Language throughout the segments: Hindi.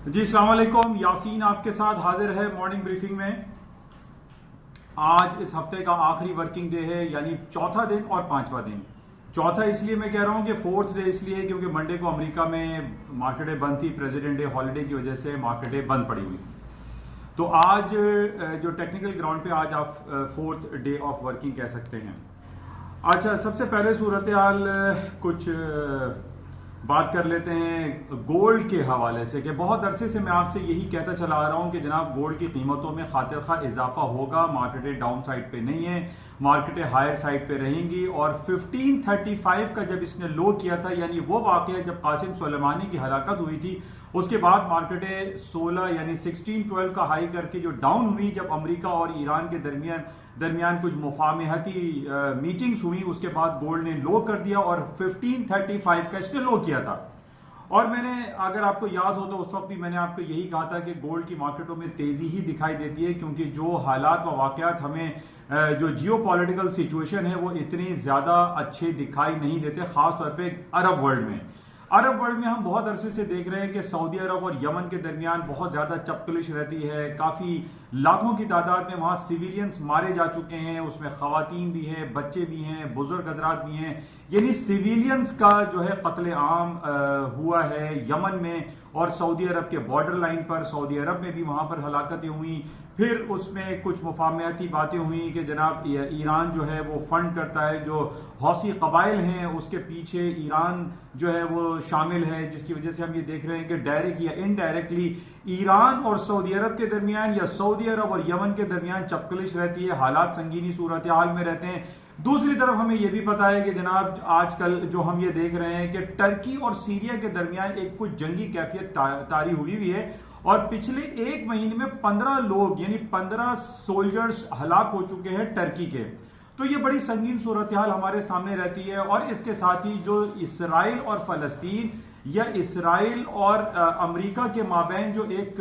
जी अस्सलाम वालेकुम। यासीन आपके साथ हाजिर है मॉर्निंग ब्रीफिंग में। आज इस हफ्ते का आखिरी वर्किंग डे है, यानी चौथा दिन और पांचवा दिन। चौथा इसलिए मैं कह रहा हूं कि फोर्थ डे इसलिए क्योंकि मंडे को अमेरिका में मार्केटें बंद थी, प्रेसिडेंट डे हॉलीडे की वजह से मार्केटें बंद पड़ी हुई थी। तो आज जो टेक्निकल ग्राउंड पे आज आप फोर्थ डे ऑफ वर्किंग कह सकते हैं। अच्छा, सबसे पहले सूरत हाल कुछ बात कर लेते हैं गोल्ड के हवाले से कि बहुत अरसे से मैं आपसे यही कहता चला आ रहा हूं कि जनाब गोल्ड की कीमतों में खातिर खा इजाफा होगा। मार्केटें डाउन साइड पे नहीं है, मार्केटें हायर साइड पे रहेंगी। और 1535 का जब इसने लो किया था, यानी वो वाकया जब कासिम सुलेमानी की हलाकत हुई थी, उसके बाद मार्केटें 16 यानी 1612 का हाई करके जो डाउन हुई, जब अमेरिका और ईरान के दरमियान कुछ मुफाहमती मीटिंग्स हुई, उसके बाद गोल्ड ने लो कर दिया और 1535 का इसने लो किया था। और मैंने, अगर आपको याद हो तो उस वक्त भी मैंने आपको यही कहा था कि गोल्ड की मार्केटों में तेजी ही दिखाई देती है, क्योंकि जो हालात व वाकयात हमें जो जियो पॉलिटिकल सिचुएशन है वो इतनी ज्यादा अच्छे दिखाई नहीं देते, खासतौर पर अरब वर्ल्ड में। अरब वर्ल्ड में हम बहुत अरसे से देख रहे हैं कि सऊदी अरब और यमन के दरमियान बहुत ज्यादा चपकलिश रहती है। काफी लाखों की तादाद में वहां सिविलियंस मारे जा चुके हैं, उसमें खवातीन भी हैं, बच्चे भी हैं, बुजुर्ग हजरात भी हैं। यानी सिविलियंस का जो है कत्ले आम हुआ है यमन में और सऊदी अरब के बॉर्डर लाइन पर। सऊदी अरब में भी वहां पर हलाकतें हुई। फिर उसमें कुछ मुफाहमती बातें हुई कि जनाब ईरान जो है वो फंड करता है, जो हौसी कबाइल हैं उसके पीछे ईरान जो है वो शामिल है, जिसकी वजह से हम ये देख रहे हैं कि डायरेक्ट या इनडायरेक्टली ईरान और सऊदी अरब के दरमियान या सऊदी अरब और यमन के दरमियान चपकलिश रहती है, हालात संगीनी सूरत हाल में रहते हैं। दूसरी तरफ हमें यह भी पता है कि जनाब आजकल जो हम ये देख रहे हैं कि टर्की और सीरिया के दरमियान एक कुछ जंगी कैफियत तारी हुई है और पिछले एक महीने में 15 लोग यानी 15 सोल्जर्स हलाक हो चुके हैं टर्की के। तो ये बड़ी संगीन सूरत हाल हमारे सामने रहती है। और इसके साथ ही जो इसराइल और फलस्तीन या इसराइल और अमेरिका के माबैन जो एक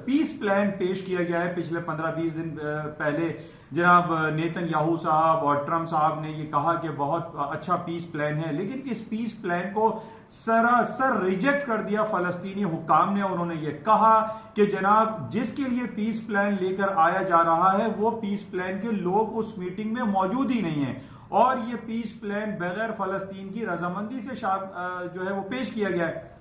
पीस प्लान पेश किया गया है पिछले 15-20 दिन पहले, जनाब नेतन्याहू साहब और ट्रंप साहब ने ये कहा कि बहुत अच्छा पीस प्लान है, लेकिन इस पीस प्लान को सरासर रिजेक्ट कर दिया फलस्तीनी हुक्काम ने। उन्होंने ये कहा कि जनाब जिसके लिए पीस प्लान लेकर आया जा रहा है वो पीस प्लान के लोग उस मीटिंग में मौजूद ही नहीं है और ये पीस प्लान बगैर फलस्तीन की रजामंदी से जो है वो पेश किया गया है।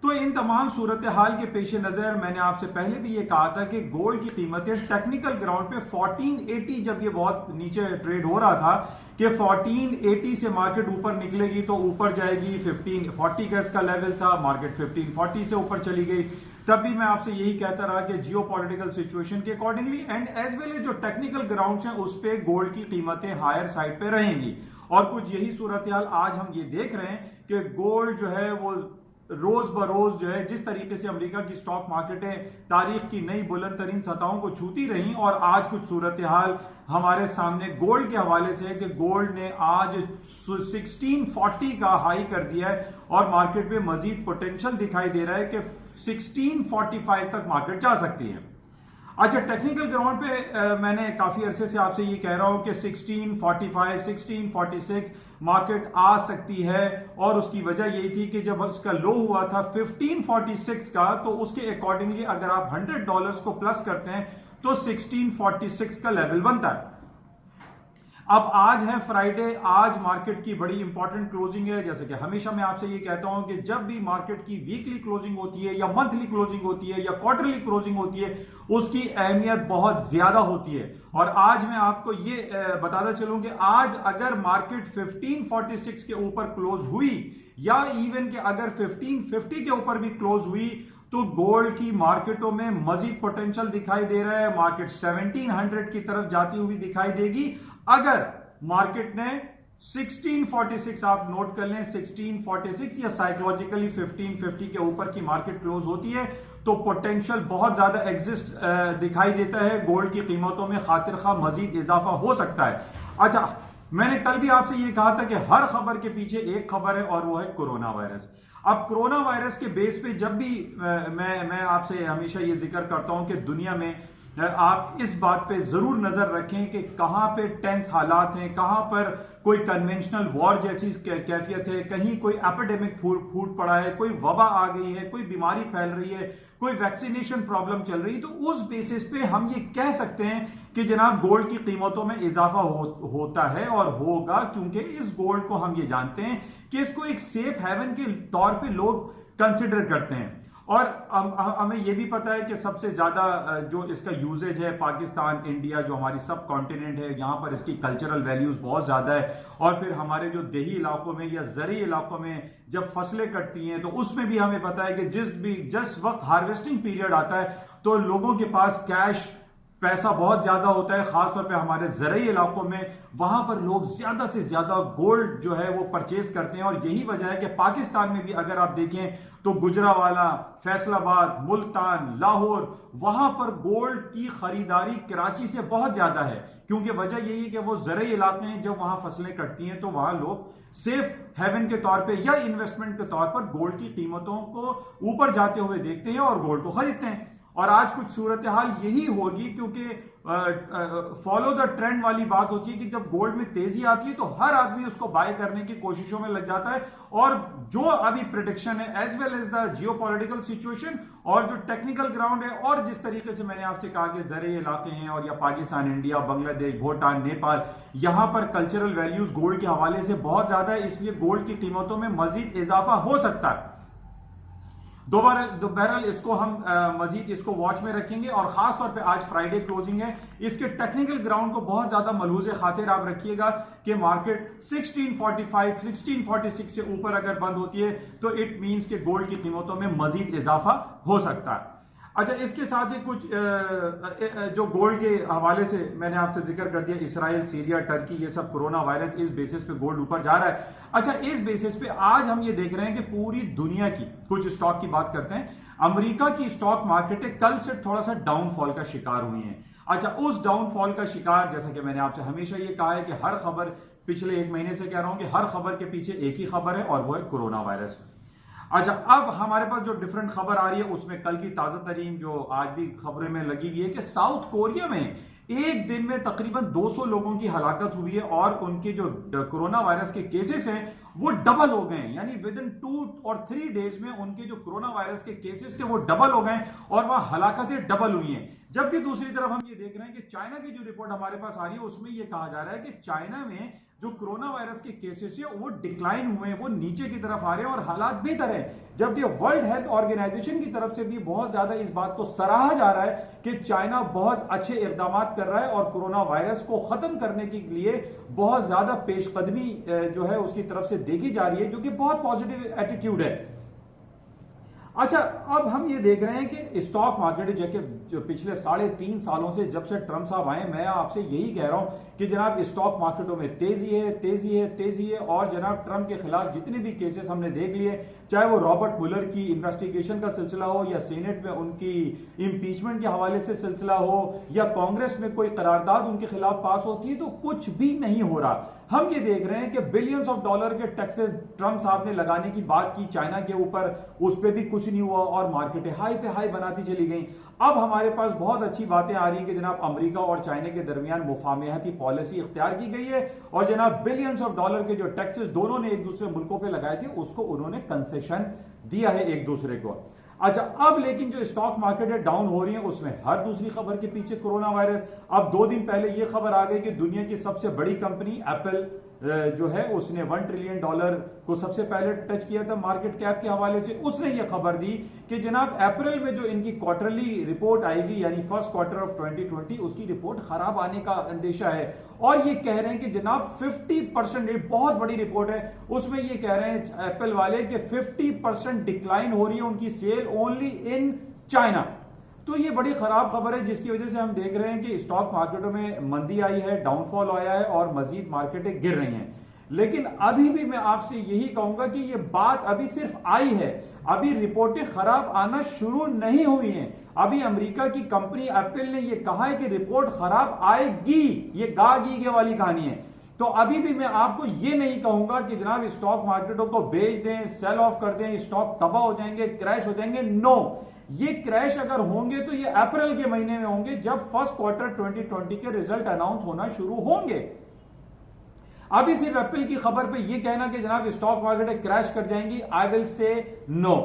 तो इन तमाम सूरत हाल के पेश नजर मैंने आपसे पहले भी ये कहा था कि गोल्ड की कीमतें टेक्निकल ग्राउंड पे 1480, जब ये बहुत नीचे ट्रेड हो रहा था कि 1480 से मार्केट ऊपर निकलेगी तो ऊपर जाएगी। 1540 का इसका लेवल था, मार्केट 1540 से ऊपर चली गई। तब भी मैं आपसे यही कहता रहा कि जियो पॉलिटिकल सिचुएशन के accordingly and as well as जो टेक्निकल ग्राउंड हैं उस पे गोल्ड की कीमतें हायर साइड पे रहेंगी। और कुछ यही सूरत हाल आज हम ये देख रहे हैं कि गोल्ड जो है वो रोज बरोज जो है, जिस तरीके से अमेरिका की स्टॉक मार्केटें तारीख की नई बुलंद तरीन सतहों को छूती रही, और आज कुछ सूरत हाल हमारे सामने गोल्ड के हवाले से है कि गोल्ड ने आज 1640 का हाई कर दिया है और मार्केट में मजीद पोटेंशियल दिखाई दे रहा है कि 1645 तक मार्केट जा सकती है। अच्छा, टेक्निकल ग्राउंड पे मैंने काफी अरसे से आपसे ये कह रहा हूं कि 1645 1646 मार्केट आ सकती है और उसकी वजह यही थी कि जब उसका लो हुआ था 1546 का, तो उसके अकॉर्डिंगली अगर आप $100 को प्लस करते हैं तो 1646 का लेवल बनता है। अब आज है फ्राइडे, आज मार्केट की बड़ी इंपॉर्टेंट क्लोजिंग है। जैसे कि हमेशा मैं आपसे ये कहता हूं कि जब भी मार्केट की वीकली क्लोजिंग होती है या मंथली क्लोजिंग होती है या क्वार्टरली क्लोजिंग होती है, उसकी अहमियत बहुत ज्यादा होती है। और आज मैं आपको ये बताता चलूं कि आज अगर मार्केट 1546 के ऊपर क्लोज हुई या इवन के अगर 1550 के ऊपर भी क्लोज हुई तो गोल्ड की मार्केटों में मजीद पोटेंशियल दिखाई दे रहा है। मार्केट 1700 की तरफ जाती हुई दिखाई देगी अगर मार्केट ने 1646, आप नोट कर लें 1646 या साइकोलॉजिकली 1550 के ऊपर की मार्केट क्लोज होती है तो पोटेंशियल बहुत ज्यादा एग्जिस्ट दिखाई देता है। गोल्ड की कीमतों में खातिर खा मजीद इजाफा हो सकता है। अच्छा, मैंने कल भी आपसे ये कहा था कि हर खबर के पीछे एक खबर है और वो है कोरोना वायरस। अब कोरोना वायरस के बेस पे जब भी मैं आपसे हमेशा ये जिक्र करता हूं कि दुनिया में आप इस बात पे जरूर नजर रखें कि कहां पे टेंस हालात हैं, कहां पर कोई कन्वेंशनल वॉर जैसी कैफियत है, कहीं कोई एपिडेमिक फूट पड़ा है, कोई वबा आ गई है, कोई बीमारी फैल रही है, कोई वैक्सीनेशन प्रॉब्लम चल रही है। तो उस बेसिस पे हम ये कह सकते हैं कि जनाब गोल्ड की कीमतों में इजाफा होता है और होगा, क्योंकि इस गोल्ड को हम ये जानते हैं कि इसको एक सेफ हेवन के तौर पे लोग कंसिडर करते हैं। और हमें यह भी पता है कि सबसे ज्यादा जो इसका यूजेज है पाकिस्तान, इंडिया, जो हमारी सब कॉन्टिनेंट है, यहां पर इसकी कल्चरल वैल्यूज बहुत ज्यादा है। और फिर हमारे जो देही इलाकों में या ज़री इलाकों में जब फसलें कटती हैं तो उसमें भी हमें पता है कि जिस वक्त हार्वेस्टिंग पीरियड आता है तो लोगों के पास कैश पैसा बहुत ज्यादा होता है, खासतौर पे हमारे ज़रई इलाकों में। वहां पर लोग ज्यादा से ज्यादा गोल्ड जो है वो परचेज करते हैं। और यही वजह है कि पाकिस्तान में भी अगर आप देखें तो गुजरावाला, फैसलाबाद, मुल्तान, लाहौर, वहां पर गोल्ड की खरीदारी कराची से बहुत ज्यादा है, क्योंकि वजह यही है कि वो ज़रई इलाके हैं, जब वहां फसलें कटती हैं तो वहां लोग सेफ हेवन के तौर पे या इन्वेस्टमेंट के तौर पर गोल्ड की कीमतों को ऊपर जाते हुए देखते हैं और गोल्ड को खरीदते हैं। और आज कुछ सूरत हाल यही होगी, क्योंकि फॉलो द ट्रेंड वाली बात होती है कि जब गोल्ड में तेजी आती है तो हर आदमी उसको बाय करने की कोशिशों में लग जाता है। और जो अभी प्रेडिक्शन है as well as the geopolitical situation और जो टेक्निकल ग्राउंड है, और जिस तरीके से मैंने आपसे कहा कि ज़रई इलाके हैं और या पाकिस्तान, इंडिया, बांग्लादेश, भूटान, नेपाल, यहां पर कल्चरल वैल्यूज गोल्ड के हवाले से बहुत ज्यादा है, इसलिए गोल्ड की कीमतों में मजीद इजाफा हो सकता है। बहरहाल इसको हम मजीद इसको वॉच में रखेंगे। और खास तौर पे आज फ्राइडे क्लोजिंग है, इसके टेक्निकल ग्राउंड को बहुत ज्यादा मलहूज़ खातिर आप रखिएगा कि मार्केट 1645 1646 से ऊपर अगर बंद होती है तो इट मींस कि गोल्ड की कीमतों में मजीद इजाफा हो सकता है। अच्छा, इसके साथ ही कुछ जो गोल्ड के हवाले से मैंने आपसे जिक्र कर दिया, इसराइल, सीरिया, टर्की, ये सब कोरोना वायरस, इस बेसिस पे गोल्ड ऊपर जा रहा है। अच्छा, इस बेसिस पे आज हम ये देख रहे हैं कि पूरी दुनिया की कुछ स्टॉक की बात करते हैं। अमेरिका की स्टॉक मार्केटें कल से थोड़ा सा डाउनफॉल का शिकार हुई हैं। अच्छा, उस डाउनफॉल का शिकार, जैसा कि मैंने आपसे हमेशा ये कहा है कि हर खबर, पिछले एक महीने से कह रहा हूं कि हर खबर के पीछे एक ही खबर है और वो है कोरोना वायरस। अच्छा, अब हमारे पास जो डिफरेंट खबर आ रही है उसमें कल की ताजा तरीन जो आज भी खबरें में लगी हुई है कि साउथ कोरिया में एक दिन में तकरीबन 200 लोगों की हलाकत हुई है और उनके जो कोरोना वायरस के केसेस हैं वो डबल हो गए हैं। यानी विद इन 2 और 3 डेज में उनके जो कोरोना वायरस के केसेस थे वो डबल हो गए और वह हलाकतें डबल हुई हैं। जबकि दूसरी तरफ हम ये देख रहे हैं कि चाइना की जो रिपोर्ट हमारे पास आ रही है उसमें यह कहा जा रहा है कि चाइना में जो कोरोना वायरस के केसेस है वो डिक्लाइन हुए हैं, वो नीचे की तरफ आ रहे हैं और हालात बेहतर है। जबकि वर्ल्ड हेल्थ ऑर्गेनाइजेशन की तरफ से भी बहुत ज्यादा इस बात को सराहा जा रहा है कि चाइना बहुत अच्छे इकदाम कर रहा है और कोरोना वायरस को खत्म करने के लिए बहुत ज्यादा पेशकदमी जो है उसकी तरफ से देखी जा रही है, जो कि बहुत पॉजिटिव एटीट्यूड है। अच्छा, अब हम ये देख रहे हैं कि स्टॉक मार्केट जो पिछले 3.5 सालों से जब से ट्रंप साहब आए, मैं आपसे यही कह रहा हूं कि जनाब स्टॉक मार्केटों में तेजी है, तेजी है, तेजी है। और जनाब ट्रंप के खिलाफ जितने भी केसेस हमने देख लिए, चाहे वो रॉबर्ट मुलर की इन्वेस्टिगेशन का सिलसिला हो या सीनेट में उनकी इंपीचमेंट के हवाले से सिलसिला हो या कांग्रेस में कोई करारदाद उनके खिलाफ पास होती है, तो कुछ भी नहीं हो रहा। हम ये देख रहे हैं कि बिलियंस ऑफ डॉलर के टैक्सेस ट्रंप साहब ने लगाने की बात की चाइना के ऊपर, उस पर भी कुछ नहीं हुआ और मार्केटें हाई पे हाई बनाती चली गई। अब हमारे पास बहुत अच्छी बातें आ रही हैं कि जनाब अमेरिका और चाइना के दरमियान मुफाहमती पॉलिसी इख्तियार की गई है और जनाब बिलियंस ऑफ डॉलर के जो टैक्सेस दोनों ने एक दूसरे मुल्कों पे लगाए थे उसको उन्होंने कंसेशन दिया है एक दूसरे को। अच्छा, अब लेकिन जो स्टॉक मार्केट डाउन हो रही है उसमें हर दूसरी खबर के पीछे कोरोना वायरस। अब 2 दिन पहले यह खबर आ गई कि दुनिया की सबसे बड़ी कंपनी एप्पल जो है उसने $1 ट्रिलियन को सबसे पहले टच किया था मार्केट कैप के हवाले से। उसने यह खबर दी कि जनाब अप्रैल में जो इनकी क्वार्टरली रिपोर्ट आएगी यानी फर्स्ट क्वार्टर ऑफ 2020 उसकी रिपोर्ट खराब आने का अंदेशा है। और ये कह रहे हैं कि जनाब 50%, बहुत बड़ी रिपोर्ट है, उसमें ये कह रहे हैं एप्पल वाले कि 50% डिक्लाइन हो रही है उनकी सेल ओनली इन चाइना। तो ये बड़ी खराब खबर है जिसकी वजह से हम देख रहे हैं कि स्टॉक मार्केटों में मंदी आई है, डाउनफॉल आया है और मजीद मार्केटें गिर रही हैं। लेकिन अभी भी मैं आपसे यही कहूंगा कि ये बात अभी सिर्फ आई है, अभी रिपोर्टें खराब आना शुरू नहीं हुई हैं। अभी अमेरिका की कंपनी एप्पल ने यह कहा है कि रिपोर्ट खराब आएगी, ये गा गीगे वाली कहानी है। तो अभी भी मैं आपको ये नहीं कहूंगा कि जनाब स्टॉक मार्केटों को बेच दें, सेल ऑफ कर दें, स्टॉक तबाह हो जाएंगे, क्रैश हो जाएंगे। नो, ये क्रैश अगर होंगे तो ये अप्रैल के महीने में होंगे, जब फर्स्ट क्वार्टर 2020 के रिजल्ट अनाउंस होना शुरू होंगे। अभी सिर्फ एप्पल की खबर पे ये कहना कि जनाब स्टॉक मार्केट क्रैश कर जाएंगी, आई विल से नो,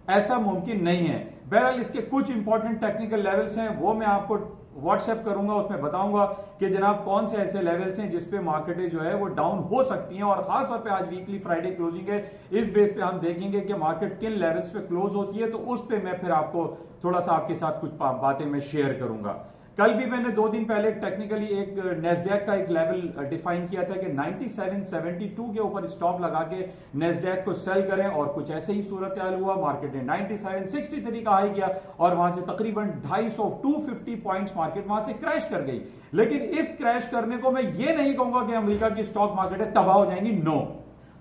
ऐसा मुमकिन नहीं है। बहरहाल इसके कुछ इंपॉर्टेंट टेक्निकल लेवल्स हैं, वो मैं आपको व्हाट्सएप करूंगा, उसमें बताऊंगा कि जनाब कौन से ऐसे लेवल्स हैं जिस पे मार्केटें जो है वो डाउन हो सकती हैं। और खासतौर पे आज वीकली फ्राइडे क्लोजिंग है, इस बेस पे हम देखेंगे कि मार्केट किन लेवल्स पे क्लोज होती है, तो उस पे मैं फिर आपको थोड़ा सा आपके साथ कुछ बातें मैं शेयर करूंगा। कल भी मैंने 2 दिन पहले टेक्निकली एक नेस्डैक का एक लेवल डिफाइन किया था कि 97.72 के ऊपर स्टॉप लगा के नेस्डैक को सेल करें, और कुछ ऐसे ही सूरत हाल हुआ। मार्केट ने 97.63 का हाई किया और वहां से तकरीबन 250 पॉइंट्स मार्केट वहां से क्रैश कर गई। लेकिन इस क्रैश करने को मैं ये नहीं कहूंगा कि अमेरिका की स्टॉक मार्केटें तबाह हो जाएंगी, नो।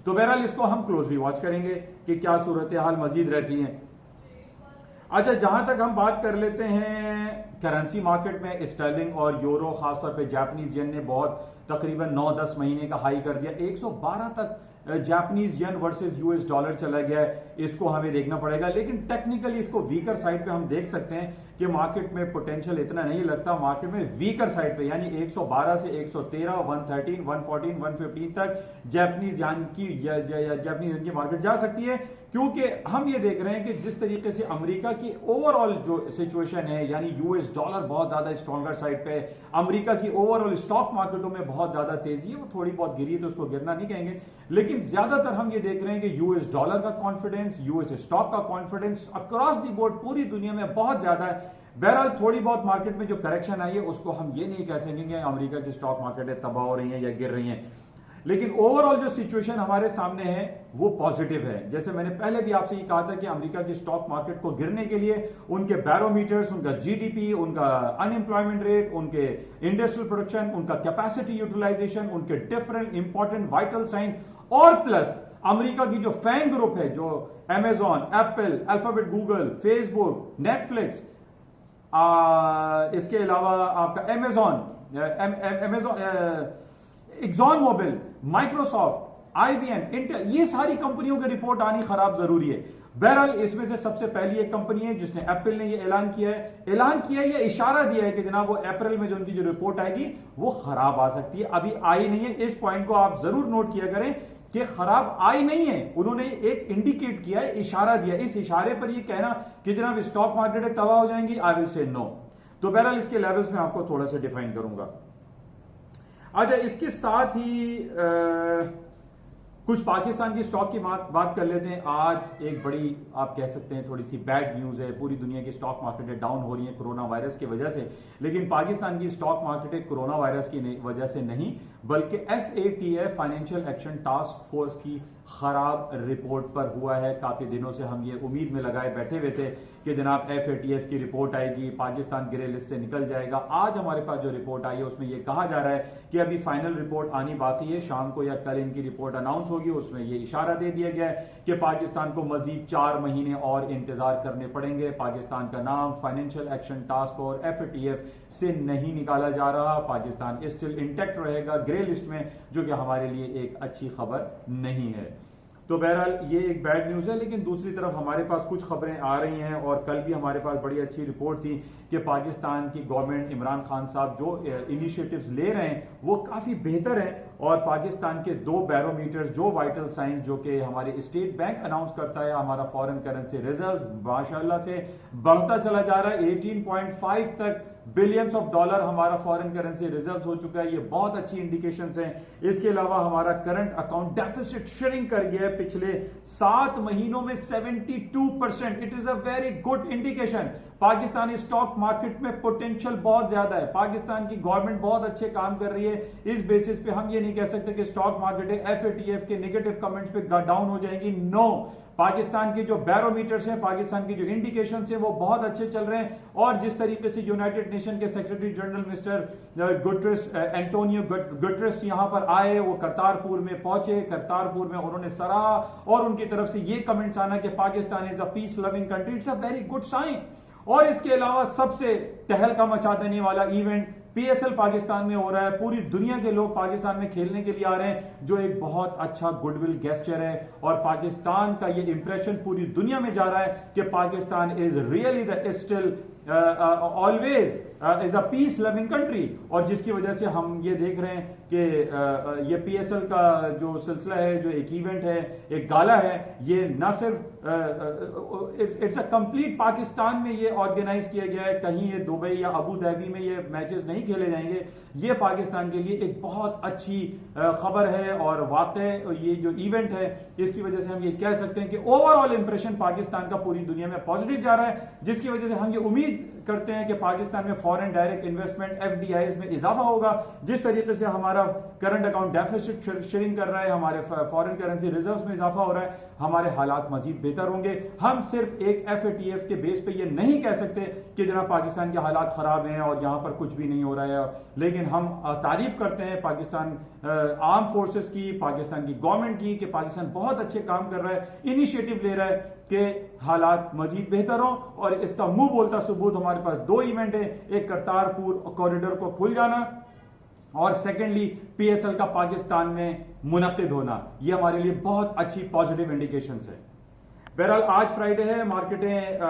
तो बहरहाल इसको हम क्लोजली वॉच करेंगे कि क्या सूरत हाल मजीद रहती है। अच्छा, जहां तक हम बात कर लेते हैं करेंसी मार्केट में, स्टर्लिंग और यूरो, खासतौर पे जापानीज येन ने बहुत तकरीबन 9-10 महीने का हाई कर दिया। 112 तक Japanese yen versus US dollar चला गया है, इसको हमें देखना पड़ेगा। लेकिन टेक्निकली इसको वीकर साइड पे हम देख सकते हैं कि मार्केट में पोटेंशियल इतना नहीं लगता। मार्केट में वीकर साइड पे यानी 112 से 113, 113, 114, 115 तक जापानीज येन की मार्केट जा सकती है, क्योंकि हम ये देख रहे हैं कि जिस तरीके से अमेरिका की ओवरऑल जो सिचुएशन है, यानी यूएस डॉलर बहुत ज्यादा स्ट्रॉन्गर साइड पे, अमेरिका की ओवरऑल स्टॉक मार्केटों में बहुत ज्यादा तेजी है। वो थोड़ी बहुत गिरी तो उसको गिरना नहीं कहेंगे, लेकिन ज्यादातर हम ये देख रहे हैं कि यूएस डॉलर का कॉन्फिडेंस, यूएस स्टॉक का कॉन्फिडेंस अक्रॉस द बोर्ड पूरी दुनिया में बहुत ज्यादा है। बहरहाल थोड़ी बहुत मार्केट में जो करेक्शन आई है उसको हम ये नहीं कह सकेंगे कि अमेरिका की स्टॉक मार्केटें तबाह हो रही हैं या गिर रही हैं, लेकिन ओवरऑल जो सिचुएशन हमारे सामने है वो पॉजिटिव है। जैसे मैंने पहले भी आपसे ये कहा था कि अमेरिका की स्टॉक मार्केट को गिरने के लिए उनके बैरोमीटर्स, उनका जीडीपी, उनका अनएम्प्लॉयमेंट रेट, उनके इंडस्ट्रियल प्रोडक्शन, उनका कैपेसिटी यूटिलाइजेशन, उनके डिफरेंट इंपॉर्टेंट वाइटल साइंस, और प्लस अमेरिका की जो फैंग ग्रुप है, जो Amazon, Apple, Alphabet, Google, Facebook, Netflix, इसके अलावा आपका Amazon, Exxon Mobil, Microsoft, IBM, Intel, ये सारी कंपनियों की रिपोर्ट आनी खराब जरूरी है। बहरहाल इसमें से सबसे पहली एक कंपनी है जिसने, एप्पल ने ये ऐलान किया है, ये इशारा दिया है कि जनाब वो अप्रैल में जो उनकी जो रिपोर्ट आएगी वो खराब आ सकती है। अभी आई नहीं है, इस पॉइंट को आप जरूर नोट किया करें कि खराब आई नहीं है। उन्होंने एक इंडिकेट किया है, इशारा दिया। इस इशारे पर ये कहना कि जनाब स्टॉक मार्केट तबाह हो जाएंगी, आई विल से नो। तो बहरहाल इसके लेवल्स में आपको थोड़ा सा डिफाइन करूंगा। अच्छा, इसके साथ ही कुछ पाकिस्तान की स्टॉक की बात कर लेते हैं। आज एक बड़ी, आप कह सकते हैं थोड़ी सी बैड न्यूज है, पूरी दुनिया की स्टॉक मार्केटें डाउन हो रही हैं कोरोना वायरस की वजह से, लेकिन पाकिस्तान की स्टॉक मार्केटें कोरोना वायरस की वजह से नहीं, बल्कि FATF financial action task force की खराब रिपोर्ट पर हुआ है। काफी दिनों से हम ये उम्मीद में लगाए बैठे हुए थे कि जनाब FATF की रिपोर्ट आएगी, पाकिस्तान ग्रे लिस्ट से निकल जाएगा। आज हमारे पास जो रिपोर्ट आई है उसमें यह कहा जा रहा है कि अभी फाइनल रिपोर्ट आनी बाकी है, शाम को या कल इनकी रिपोर्ट अनाउंस होगी। उसमें यह इशारा दे दिया गया है कि पाकिस्तान को मजीद 4 महीने और इंतजार करने पड़ेंगे। पाकिस्तान का नाम financial action task force FATF से नहीं निकाला जा रहा, पाकिस्तान स्टिल इंटैक्ट रहेगा ग्रे लिस्ट में, जो कि हमारे लिए एक अच्छी खबर नहीं है। तो बहरहाल ये एक बैड न्यूज है, लेकिन दूसरी तरफ हमारे पास कुछ खबरें आ रही हैं, और कल भी हमारे पास बड़ी अच्छी रिपोर्ट थी कि पाकिस्तान की गवर्नमेंट, इमरान खान साहब जो इनिशिएटिव्स ले रहे हैं वो काफी बेहतर हैं, और पाकिस्तान के 2 बैरोमीटर्स, जो वाइटल साइंस जो कि हमारे स्टेट बैंक अनाउंस करता है, हमारा फॉरेन करेंसी रिजर्व माशाल्लाह से बढ़ता चला जा रहा है। 18.5 तक बिलियंस ऑफ डॉलर हमारा फॉरेन करेंसी रिजर्व हो चुका है, ये बहुत अच्छी इंडिकेशंस हैं। इसके अलावा हमारा करंट अकाउंट डेफिसिट श्रिंक कर गया है पिछले 7 महीनों में 72%। It is a very good indication. Pakistani stock market में पोटेंशियल बहुत ज्यादा है, पाकिस्तान की गवर्नमेंट बहुत अच्छे काम कर रही है। इस बेसिस पे हम ये नहीं कह सकते कि स्टॉक मार्केट FATF के नेगेटिव कमेंट्स पे डाउन हो जाएंगी, नो। पाकिस्तान के जो बैरोमीटर्स हैं, पाकिस्तान की जो इंडिकेशंस हैं, वो बहुत अच्छे चल रहे हैं। और जिस तरीके से यूनाइटेड नेशन के secretary general mister Guterres, Antonio Guterres यहां पर आए, वो करतारपुर में पहुंचे, करतारपुर में उन्होंने सराहा और उनकी तरफ से ये कमेंट्स आना कि Pakistan is a peace loving country, it's a very good sign. और इसके अलावा सबसे तहलका मचा देने वाला इवेंट पीएसएल पाकिस्तान में हो रहा है, पूरी दुनिया के लोग पाकिस्तान में खेलने के लिए आ रहे हैं, जो एक बहुत अच्छा गुडविल गेस्चर है और पाकिस्तान का ये इंप्रेशन पूरी दुनिया में जा रहा है कि Pakistan is really the still always is a peace loving country. और जिसकी वजह से हम ये देख रहे हैं कि ये पीएसएल का जो सिलसिला है, जो एक इवेंट है, एक गाला है, ये ना सिर्फ इट्स अ कंप्लीट पाकिस्तान में ये ऑर्गेनाइज किया गया है, कहीं ये दुबई या अबू धाबी में ये मैचेस नहीं खेले जाएंगे। ये पाकिस्तान के लिए एक बहुत अच्छी खबर है और वाकई ये जो इवेंट है इसकी वजह से हम ये कह सकते हैं कि ओवरऑल इंप्रेशन पाकिस्तान का पूरी दुनिया में पॉजिटिव जा रहा है, जिसकी वजह से हम ये उम्मीद करते हैं कि पाकिस्तान में फॉरेन डायरेक्ट इन्वेस्टमेंट एफडीआईज में इजाफा होगा। जिस तरीके से हमारा करंट अकाउंट डेफिसिट श्रिंक कर रहा है, हमारे फॉरेन करेंसी रिजर्व्स में इजाफा हो रहा है, हमारे हालात मजीद बेहतर होंगे। हम सिर्फ एक एफएटीएफ के बेस पे ये नहीं कह सकते कि जनाब पाकिस्तान के हालात खराब हैं और यहां पर कुछ भी नहीं हो रहा है, लेकिन हम तारीफ करते हैं पाकिस्तान आर्म फोर्सेस की, पाकिस्तान की गवर्नमेंट की, कि पाकिस्तान बहुत अच्छे काम कर रहा है, इनिशिएटिव ले रहा है कि हालात मजीद बेहतर हो। और इसका मुंह बोलता सबूत हमारे पास दो इवेंट है, एक करतारपुर कॉरिडोर को खुल जाना और सेकेंडली पीएसएल का पाकिस्तान में मुनक्किद होना। ये हमारे लिए बहुत अच्छी पॉजिटिव इंडिकेशंस है। बहरहाल आज फ्राइडे है, मार्केटें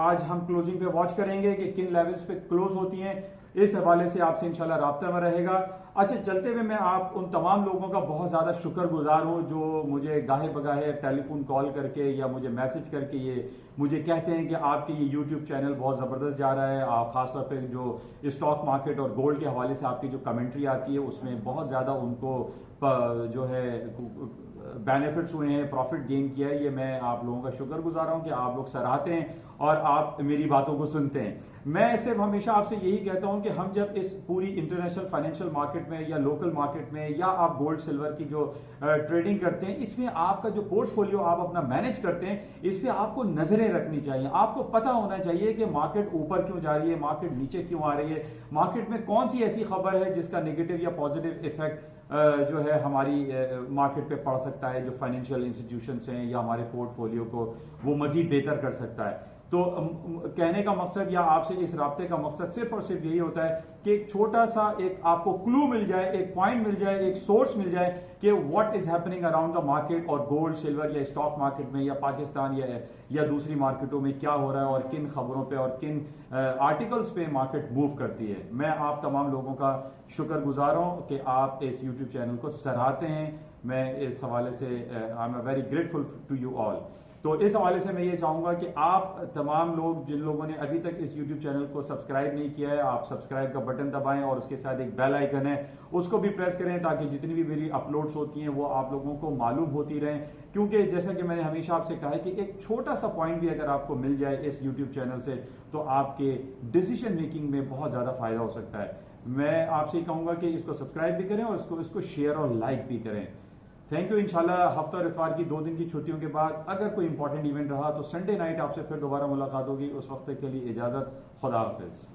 आज हम क्लोजिंग पे वॉच करेंगे कि किन लेवल्स पे क्लोज होती हैं, इस हवाले से आपसे इंशाल्लाह राब्ता में रहेगा। अच्छा, चलते हुए मैं आप उन तमाम लोगों का बहुत ज़्यादा शुक्रगुजार हूँ जो मुझे गाहे बगाहे टेलीफोन कॉल करके या मुझे मैसेज करके ये मुझे कहते हैं कि आपके ये यूट्यूब चैनल बहुत ज़बरदस्त जा रहा है। आप ख़ासतौर पे जो स्टॉक मार्केट और गोल्ड के हवाले से आपकी जो कमेंट्री आती है उसमें बहुत ज़्यादा उनको जो है बेनिफिट्स हुए हैं, प्रॉफिट गेन किया है। ये मैं आप लोगों का शुक्रगुजार हूँ कि आप लोग सराहते हैं और आप मेरी बातों को सुनते हैं। मैं सिर्फ हमेशा आपसे यही कहता हूं कि हम जब इस पूरी इंटरनेशनल फाइनेंशियल मार्केट में या लोकल मार्केट में या आप गोल्ड सिल्वर की जो ट्रेडिंग करते हैं, इसमें आपका जो पोर्टफोलियो आप अपना मैनेज करते हैं, इस पे आपको नजरें रखनी चाहिए। आपको पता होना चाहिए कि मार्केट ऊपर क्यों जा रही है, मार्केट नीचे क्यों आ रही है, मार्केट में कौन सी ऐसी खबर है जिसका नेगेटिव या पॉजिटिव इफेक्ट जो है हमारी मार्केट पे पड़ सकता है, जो फाइनेंशियल इंस्टीट्यूशंस हैं या हमारे पोर्टफोलियो को वो मजीद बेहतर कर सकता है। तो कहने का मकसद या आपसे इस राब्ते का मकसद सिर्फ और सिर्फ यही होता है कि एक छोटा सा एक आपको क्लू मिल जाए, एक पॉइंट मिल जाए, एक सोर्स मिल जाए कि what is happening around the market और गोल्ड सिल्वर या स्टॉक मार्केट में या पाकिस्तान या दूसरी मार्केटों में क्या हो रहा है और किन खबरों पे और किन आर्टिकल्स पे मार्केट मूव करती है। मैं आप तमाम लोगों का शुक्रगुजार हूँ कि आप इस यूट्यूब चैनल को सराहते हैं। मैं इस हवाले से I am very grateful to you all. तो इस हवाले से मैं ये चाहूंगा कि आप तमाम लोग जिन लोगों ने अभी तक इस YouTube चैनल को सब्सक्राइब नहीं किया है, आप सब्सक्राइब का बटन दबाएं और उसके साथ एक बेल आइकन है उसको भी प्रेस करें ताकि जितनी भी मेरी अपलोड्स होती हैं वो आप लोगों को मालूम होती रहें। क्योंकि जैसा कि मैंने हमेशा आपसे कहा है कि एक छोटा सा पॉइंट भी अगर आपको मिल जाए इस YouTube चैनल से तो आपके डिसीजन मेकिंग में बहुत ज़्यादा फायदा हो सकता है। मैं आपसे कहूँगा कि इसको सब्सक्राइब भी करें और इसको शेयर और लाइक भी करें। Thank you. इंशाल्लाह हफ्ता और इतवार की 2 दिन की छुट्टियों के बाद अगर कोई इंपॉर्टेंट इवेंट रहा तो संडे नाइट आपसे फिर दोबारा मुलाकात होगी। उस वक्त के लिए इजाज़त, खुदा हाफिज़।